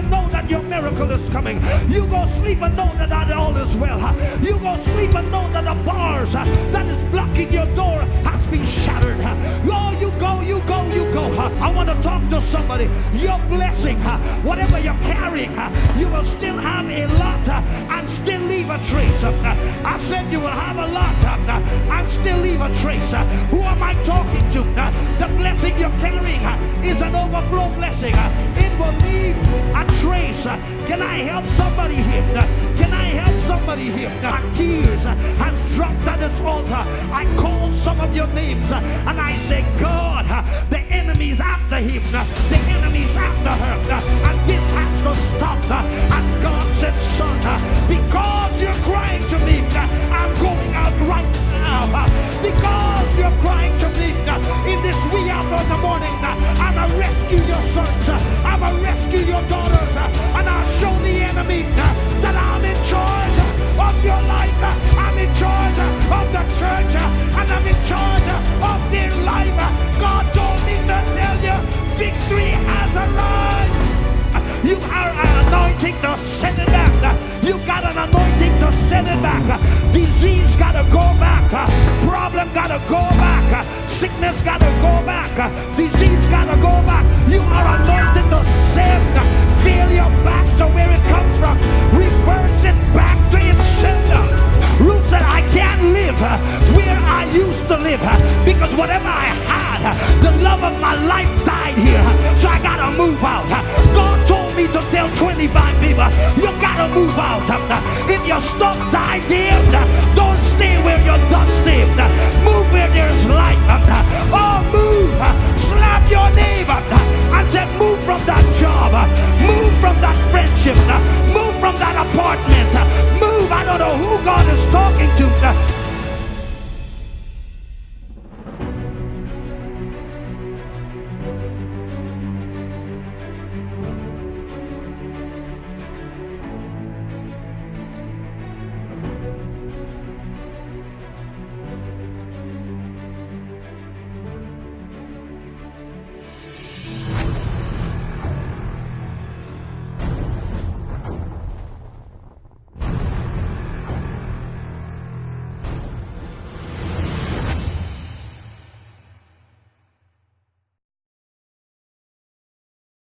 and know that your miracle is coming. You go sleep and know that all is well. You go sleep and know that the bars that is blocking your door has been shattered. Oh, you go. I want to talk to somebody. Your blessing, whatever you're carrying, you will still have a lot and still leave a trace. I said you will have a lot and still leave a trace. Who am I talking to? The blessing you're carrying is an overflow blessing. It will leave a trace. Can I help somebody here? Can I help somebody here? My tears has dropped at this altar. I call some of your names and I say, God, the enemy's after him. The enemy's after her. And this has to stop. And God said, son, because you're crying to me, I'm going out right now. Because you're crying to me in this wee hour in the morning, I'm going to rescue your sons. I'm going to rescue your daughters. And I'll show the enemy that I'm in charge of your life. I'm in charge of the church. And I'm in charge of their life. God told me to tell you, victory has arrived. You are an anointing to send it back. You got an anointing to send it back. Disease gotta go back. Problem gotta go back. Sickness gotta go back. Disease gotta go back. You are anointed to send failure back to where it comes from. Reverse it back to its sender. Ruth said, I can't live where I used to live because whatever I had, the love of my life died here. So I gotta move out. God told me to tell 25 people, you gotta move out. If your stuff died there, don't stay where you're done stayed. Move where there's life. Oh, move. Slap your neighbor